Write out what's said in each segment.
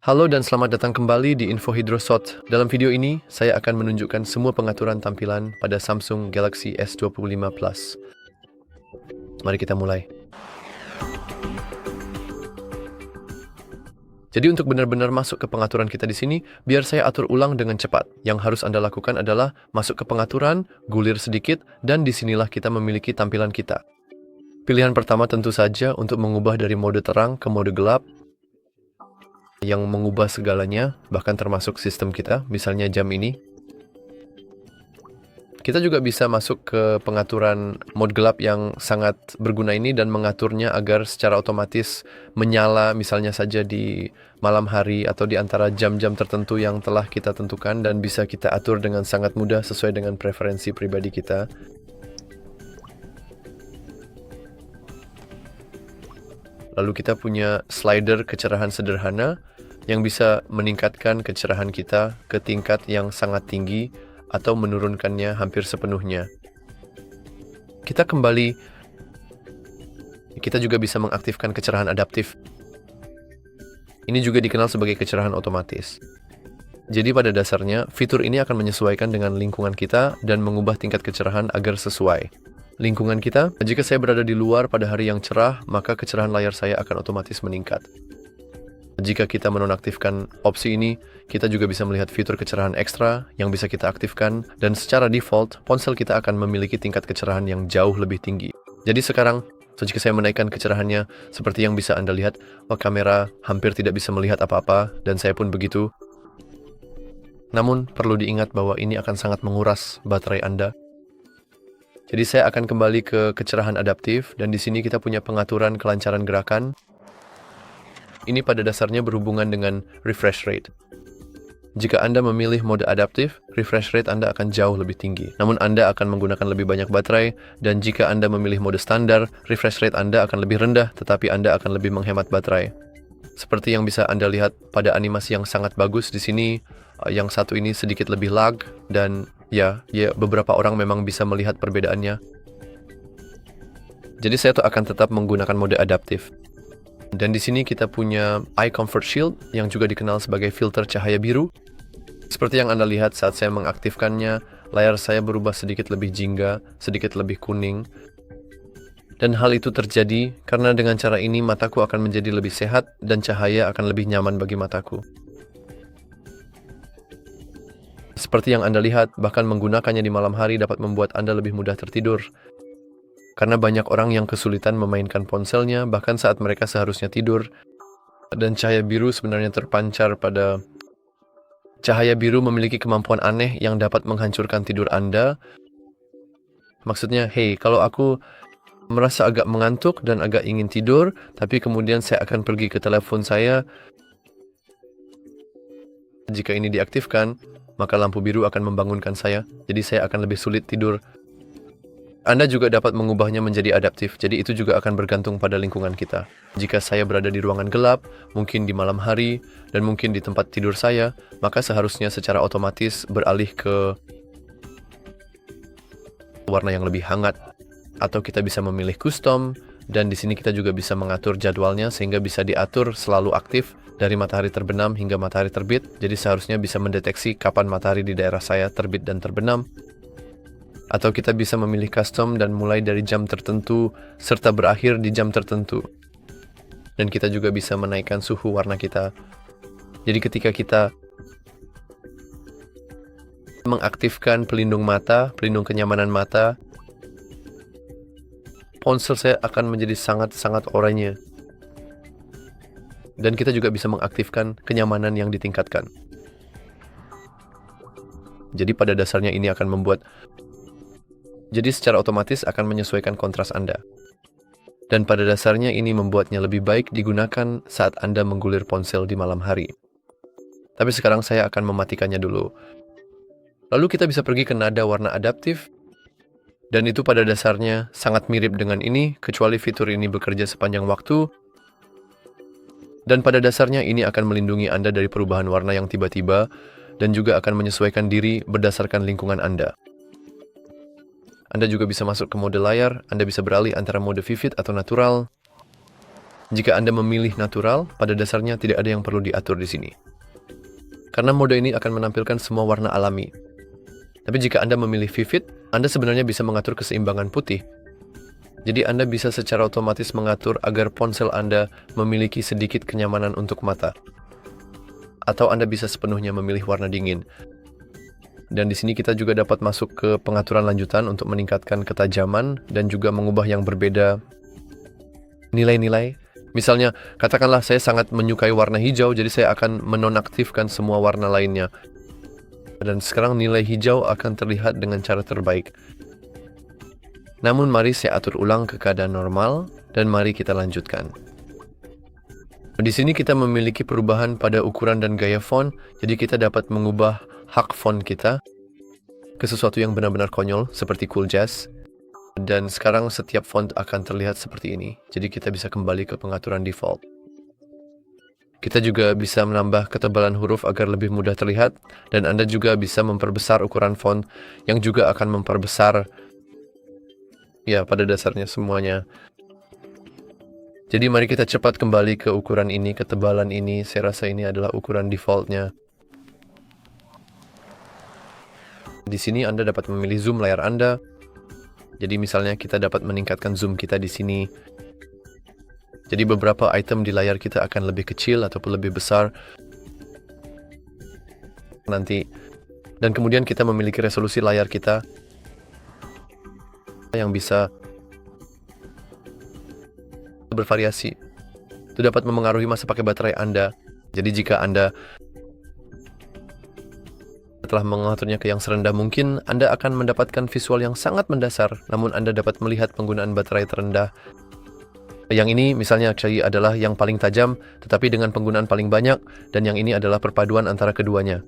Halo dan selamat datang kembali di Info Hydrosot. Dalam video ini, saya akan menunjukkan semua pengaturan tampilan pada Samsung Galaxy S25 Plus. Mari kita mulai. Jadi untuk benar-benar masuk ke pengaturan kita di sini, biar saya atur ulang dengan cepat. Yang harus Anda lakukan adalah masuk ke pengaturan, gulir sedikit, dan disinilah kita memiliki tampilan kita. Pilihan pertama tentu saja untuk mengubah dari mode terang ke mode gelap, yang mengubah segalanya, bahkan termasuk sistem kita, misalnya jam ini. Kita juga bisa masuk ke pengaturan mode gelap yang sangat berguna ini dan mengaturnya agar secara otomatis menyala misalnya saja di malam hari atau di antara jam-jam tertentu yang telah kita tentukan dan bisa kita atur dengan sangat mudah sesuai dengan preferensi pribadi kita. Lalu kita punya slider kecerahan sederhana yang bisa meningkatkan kecerahan kita ke tingkat yang sangat tinggi atau menurunkannya hampir sepenuhnya. Kita juga bisa mengaktifkan kecerahan adaptif. Ini juga dikenal sebagai kecerahan otomatis. Jadi pada dasarnya, fitur ini akan menyesuaikan dengan lingkungan kita dan mengubah tingkat kecerahan agar sesuai lingkungan kita. Jika saya berada di luar pada hari yang cerah, maka kecerahan layar saya akan otomatis meningkat. Jika kita menonaktifkan opsi ini, kita juga bisa melihat fitur kecerahan ekstra yang bisa kita aktifkan, dan secara default, ponsel kita akan memiliki tingkat kecerahan yang jauh lebih tinggi. Jadi sekarang, jika saya menaikkan kecerahannya, seperti yang bisa Anda lihat, kamera hampir tidak bisa melihat apa-apa, dan saya pun begitu. Namun, perlu diingat bahwa ini akan sangat menguras baterai Anda. Jadi saya akan kembali ke kecerahan adaptif, dan di sini kita punya pengaturan kelancaran gerakan. Ini pada dasarnya berhubungan dengan refresh rate. Jika Anda memilih mode adaptif, refresh rate Anda akan jauh lebih tinggi. Namun Anda akan menggunakan lebih banyak baterai, dan jika Anda memilih mode standar, refresh rate Anda akan lebih rendah, tetapi Anda akan lebih menghemat baterai. Seperti yang bisa Anda lihat pada animasi yang sangat bagus di sini, yang satu ini sedikit lebih lag, dan ya, beberapa orang memang bisa melihat perbedaannya. Jadi saya akan tetap menggunakan mode adaptif. Dan di sini kita punya Eye Comfort Shield yang juga dikenal sebagai filter cahaya biru. Seperti yang Anda lihat saat saya mengaktifkannya, layar saya berubah sedikit lebih jingga, sedikit lebih kuning. Dan hal itu terjadi karena dengan cara ini mataku akan menjadi lebih sehat dan cahaya akan lebih nyaman bagi mataku. Seperti yang Anda lihat, bahkan menggunakannya di malam hari dapat membuat Anda lebih mudah tertidur. Karena banyak orang yang kesulitan memainkan ponselnya, bahkan saat mereka seharusnya tidur. Dan cahaya biru sebenarnya terpancar pada... Cahaya biru memiliki kemampuan aneh yang dapat menghancurkan tidur Anda. Maksudnya, kalau aku merasa agak mengantuk dan agak ingin tidur, tapi kemudian saya akan pergi ke telepon saya. Jika ini diaktifkan, maka lampu biru akan membangunkan saya, jadi saya akan lebih sulit tidur. Anda juga dapat mengubahnya menjadi adaptif, jadi itu juga akan bergantung pada lingkungan kita. Jika saya berada di ruangan gelap, mungkin di malam hari, dan mungkin di tempat tidur saya, maka seharusnya secara otomatis beralih ke warna yang lebih hangat. Atau kita bisa memilih custom, dan di sini kita juga bisa mengatur jadwalnya sehingga bisa diatur selalu aktif dari matahari terbenam hingga matahari terbit. Jadi seharusnya bisa mendeteksi kapan matahari di daerah saya terbit dan terbenam. Atau kita bisa memilih custom dan mulai dari jam tertentu serta berakhir di jam tertentu. Dan kita juga bisa menaikkan suhu warna kita. Jadi ketika kita mengaktifkan pelindung mata, pelindung kenyamanan mata, ponsel saya akan menjadi sangat-sangat oranye. Dan kita juga bisa mengaktifkan kenyamanan yang ditingkatkan. Jadi pada dasarnya ini akan membuat... Jadi secara otomatis akan menyesuaikan kontras Anda. Dan pada dasarnya ini membuatnya lebih baik digunakan saat Anda menggulir ponsel di malam hari. Tapi sekarang saya akan mematikannya dulu. Lalu kita bisa pergi ke nada warna adaptif. Dan itu pada dasarnya sangat mirip dengan ini, kecuali fitur ini bekerja sepanjang waktu. Dan pada dasarnya ini akan melindungi Anda dari perubahan warna yang tiba-tiba, dan juga akan menyesuaikan diri berdasarkan lingkungan Anda. Anda juga bisa masuk ke mode layar, Anda bisa beralih antara mode vivid atau natural. Jika Anda memilih natural, pada dasarnya tidak ada yang perlu diatur di sini. Karena mode ini akan menampilkan semua warna alami. Tapi jika Anda memilih vivid, Anda sebenarnya bisa mengatur keseimbangan putih. Jadi Anda bisa secara otomatis mengatur agar ponsel Anda memiliki sedikit kenyamanan untuk mata. Atau Anda bisa sepenuhnya memilih warna dingin. Dan di sini kita juga dapat masuk ke pengaturan lanjutan untuk meningkatkan ketajaman dan juga mengubah yang berbeda nilai-nilai. Misalnya, katakanlah saya sangat menyukai warna hijau, jadi saya akan menonaktifkan semua warna lainnya. Dan sekarang nilai hijau akan terlihat dengan cara terbaik. Namun mari saya atur ulang ke keadaan normal, dan mari kita lanjutkan. Di sini kita memiliki perubahan pada ukuran dan gaya font, jadi kita dapat mengubah hak font kita ke sesuatu yang benar-benar konyol, seperti Cool Jazz. Dan sekarang setiap font akan terlihat seperti ini, jadi kita bisa kembali ke pengaturan default. Kita juga bisa menambah ketebalan huruf agar lebih mudah terlihat, dan Anda juga bisa memperbesar ukuran font yang juga akan memperbesar ya, pada dasarnya semuanya. Jadi mari kita cepat kembali ke ukuran ini, ketebalan ini. Saya rasa ini adalah ukuran defaultnya. Di sini Anda dapat memilih zoom layar Anda. Jadi misalnya kita dapat meningkatkan zoom kita di sini. Jadi beberapa item di layar kita akan lebih kecil ataupun lebih besar nanti. Dan kemudian kita memiliki resolusi layar kita yang bisa bervariasi. Itu dapat memengaruhi masa pakai baterai Anda. Jadi jika Anda telah mengaturnya ke yang serendah mungkin, Anda akan mendapatkan visual yang sangat mendasar, namun Anda dapat melihat penggunaan baterai terendah. Yang ini misalnya adalah yang paling tajam, tetapi dengan penggunaan paling banyak, dan yang ini adalah perpaduan antara keduanya.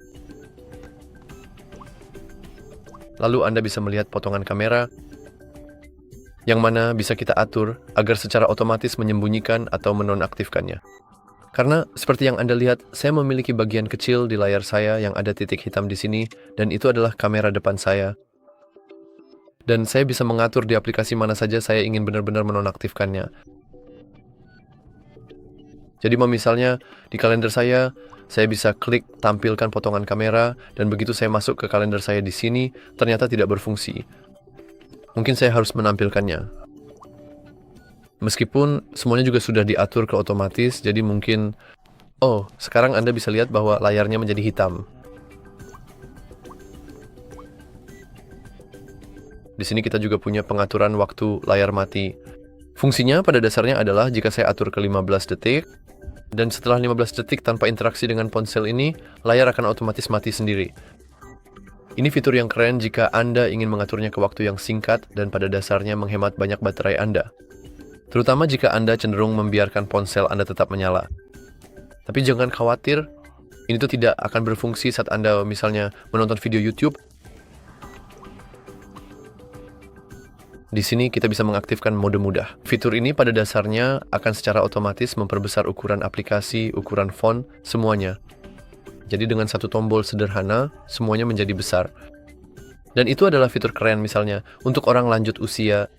Lalu Anda bisa melihat potongan kamera, yang mana bisa kita atur agar secara otomatis menyembunyikan atau menonaktifkannya. Karena seperti yang Anda lihat, saya memiliki bagian kecil di layar saya yang ada titik hitam di sini, dan itu adalah kamera depan saya. Dan saya bisa mengatur di aplikasi mana saja saya ingin benar-benar menonaktifkannya. Jadi misalnya di kalender saya bisa klik tampilkan potongan kamera, dan begitu saya masuk ke kalender saya di sini, ternyata tidak berfungsi. Mungkin saya harus menampilkannya. Meskipun semuanya juga sudah diatur ke otomatis, jadi mungkin, sekarang Anda bisa lihat bahwa layarnya menjadi hitam. Di sini kita juga punya pengaturan waktu layar mati. Fungsinya pada dasarnya adalah jika saya atur ke 15 detik, dan setelah 15 detik tanpa interaksi dengan ponsel ini, layar akan otomatis mati sendiri. Ini fitur yang keren jika Anda ingin mengaturnya ke waktu yang singkat dan pada dasarnya menghemat banyak baterai Anda. Terutama jika Anda cenderung membiarkan ponsel Anda tetap menyala. Tapi jangan khawatir, ini tuh tidak akan berfungsi saat Anda misalnya menonton video YouTube. Di sini kita bisa mengaktifkan mode mudah. Fitur ini pada dasarnya akan secara otomatis memperbesar ukuran aplikasi, ukuran font, semuanya. Jadi dengan satu tombol sederhana, semuanya menjadi besar. Dan itu adalah fitur keren misalnya, untuk orang lanjut usia.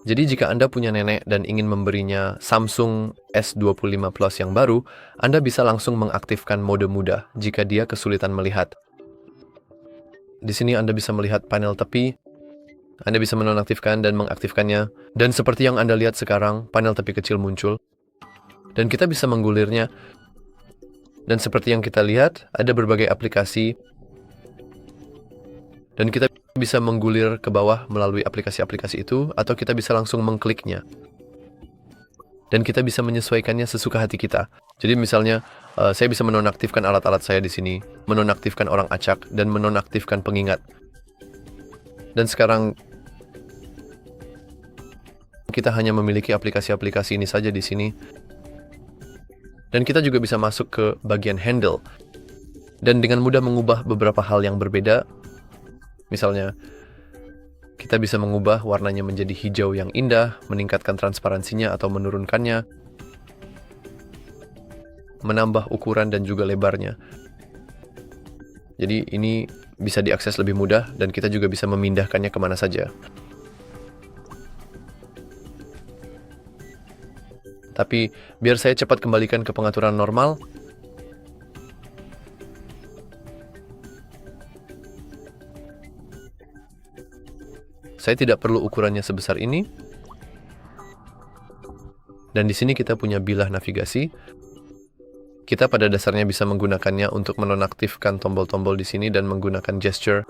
Jadi jika Anda punya nenek dan ingin memberinya Samsung S25 Plus yang baru, Anda bisa langsung mengaktifkan mode mudah jika dia kesulitan melihat. Di sini Anda bisa melihat panel tepi, Anda bisa menonaktifkan dan mengaktifkannya. Dan seperti yang Anda lihat sekarang, panel tepi kecil muncul. Dan kita bisa menggulirnya. Dan seperti yang kita lihat, ada berbagai aplikasi. Dan kita bisa menggulir ke bawah melalui aplikasi-aplikasi itu, atau kita bisa langsung mengkliknya. Dan kita bisa menyesuaikannya sesuka hati kita. Jadi misalnya, saya bisa menonaktifkan alat-alat saya di sini, menonaktifkan orang acak, dan menonaktifkan pengingat. Dan sekarang, kita hanya memiliki aplikasi-aplikasi ini saja di sini. Dan kita juga bisa masuk ke bagian handle. Dan dengan mudah mengubah beberapa hal yang berbeda. Misalnya, kita bisa mengubah warnanya menjadi hijau yang indah, meningkatkan transparansinya atau menurunkannya, menambah ukuran dan juga lebarnya. Jadi ini bisa diakses lebih mudah dan kita juga bisa memindahkannya kemana saja. Tapi biar saya cepat kembalikan ke pengaturan normal. Saya tidak perlu ukurannya sebesar ini. Dan di sini kita punya bilah navigasi. Kita pada dasarnya bisa menggunakannya untuk menonaktifkan tombol-tombol di sini dan menggunakan gesture.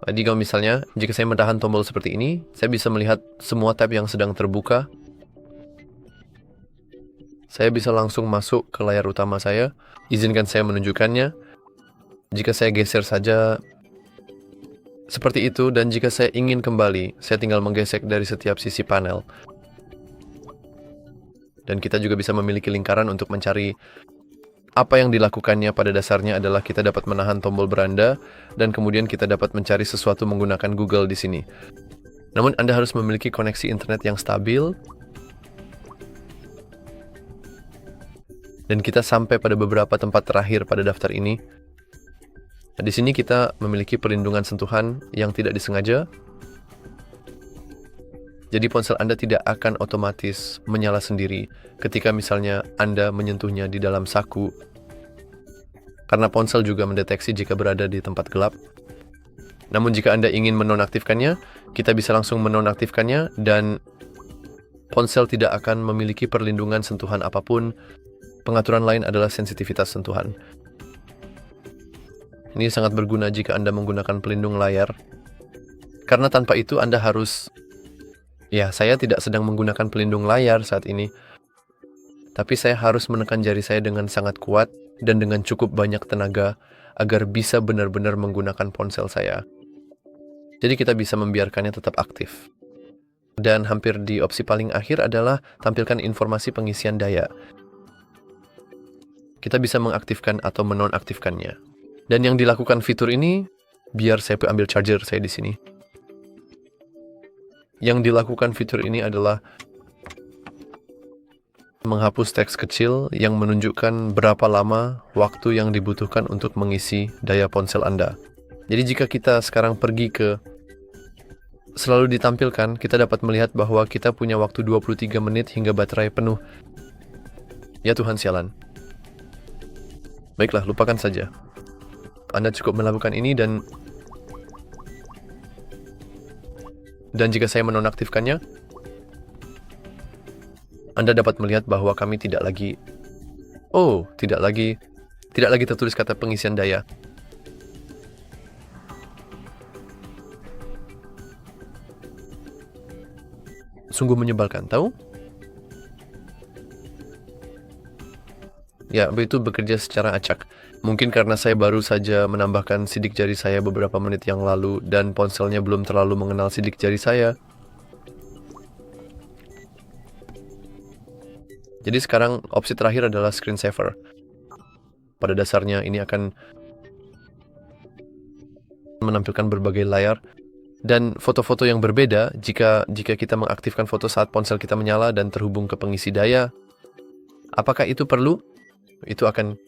Jadi kalau misalnya, jika saya menahan tombol seperti ini, saya bisa melihat semua tab yang sedang terbuka. Saya bisa langsung masuk ke layar utama saya. Izinkan saya menunjukkannya. Jika saya geser saja seperti itu, dan jika saya ingin kembali, saya tinggal menggesek dari setiap sisi panel. Dan kita juga bisa memiliki lingkaran untuk mencari apa yang dilakukannya. Pada dasarnya adalah kita dapat menahan tombol beranda, dan kemudian kita dapat mencari sesuatu menggunakan Google di sini. Namun Anda harus memiliki koneksi internet yang stabil. Dan kita sampai pada beberapa tempat terakhir pada daftar ini. Di sini kita memiliki perlindungan sentuhan yang tidak disengaja. Jadi ponsel Anda tidak akan otomatis menyala sendiri ketika misalnya Anda menyentuhnya di dalam saku. Karena ponsel juga mendeteksi jika berada di tempat gelap. Namun jika Anda ingin menonaktifkannya, kita bisa langsung menonaktifkannya dan ponsel tidak akan memiliki perlindungan sentuhan apapun. Pengaturan lain adalah sensitivitas sentuhan. Ini sangat berguna jika Anda menggunakan pelindung layar. Karena tanpa itu Anda harus... Ya, saya tidak sedang menggunakan pelindung layar saat ini. Tapi saya harus menekan jari saya dengan sangat kuat dan dengan cukup banyak tenaga agar bisa benar-benar menggunakan ponsel saya. Jadi kita bisa membiarkannya tetap aktif. Dan hampir di opsi paling akhir adalah tampilkan informasi pengisian daya. Kita bisa mengaktifkan atau menonaktifkannya. Dan yang dilakukan fitur ini, biar saya ambil charger saya di sini. Yang dilakukan fitur ini adalah menghapus teks kecil yang menunjukkan berapa lama waktu yang dibutuhkan untuk mengisi daya ponsel Anda. Jadi jika kita sekarang pergi ke selalu ditampilkan, kita dapat melihat bahwa kita punya waktu 23 menit hingga baterai penuh. Ya Tuhan sialan. Baiklah, lupakan saja. Anda cukup melakukan ini dan jika saya menonaktifkannya, Anda dapat melihat bahwa kami tidak lagi tertulis kata pengisian daya. Sungguh menyebalkan, tahu? Ya, itu bekerja secara acak. Mungkin karena saya baru saja menambahkan sidik jari saya beberapa menit yang lalu dan ponselnya belum terlalu mengenal sidik jari saya. Jadi sekarang opsi terakhir adalah screensaver. Pada dasarnya ini akan menampilkan berbagai layar dan foto-foto yang berbeda jika kita mengaktifkan foto saat ponsel kita menyala dan terhubung ke pengisi daya. Apakah itu perlu? Itu akan...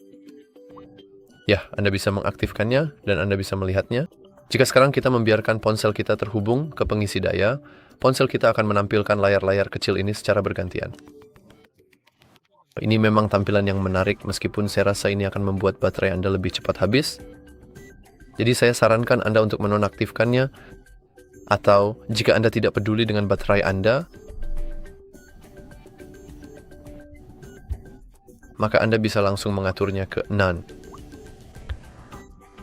Ya, Anda bisa mengaktifkannya dan Anda bisa melihatnya. Jika sekarang kita membiarkan ponsel kita terhubung ke pengisi daya, ponsel kita akan menampilkan layar-layar kecil ini secara bergantian. Ini memang tampilan yang menarik meskipun saya rasa ini akan membuat baterai Anda lebih cepat habis. Jadi saya sarankan Anda untuk menonaktifkannya, atau jika Anda tidak peduli dengan baterai Anda, maka Anda bisa langsung mengaturnya ke none.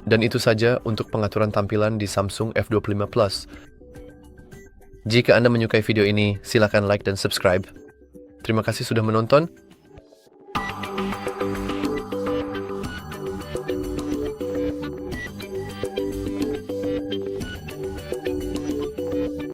Dan itu saja untuk pengaturan tampilan di Samsung F25 Plus. Jika Anda menyukai video ini, silakan like dan subscribe. Terima kasih sudah menonton.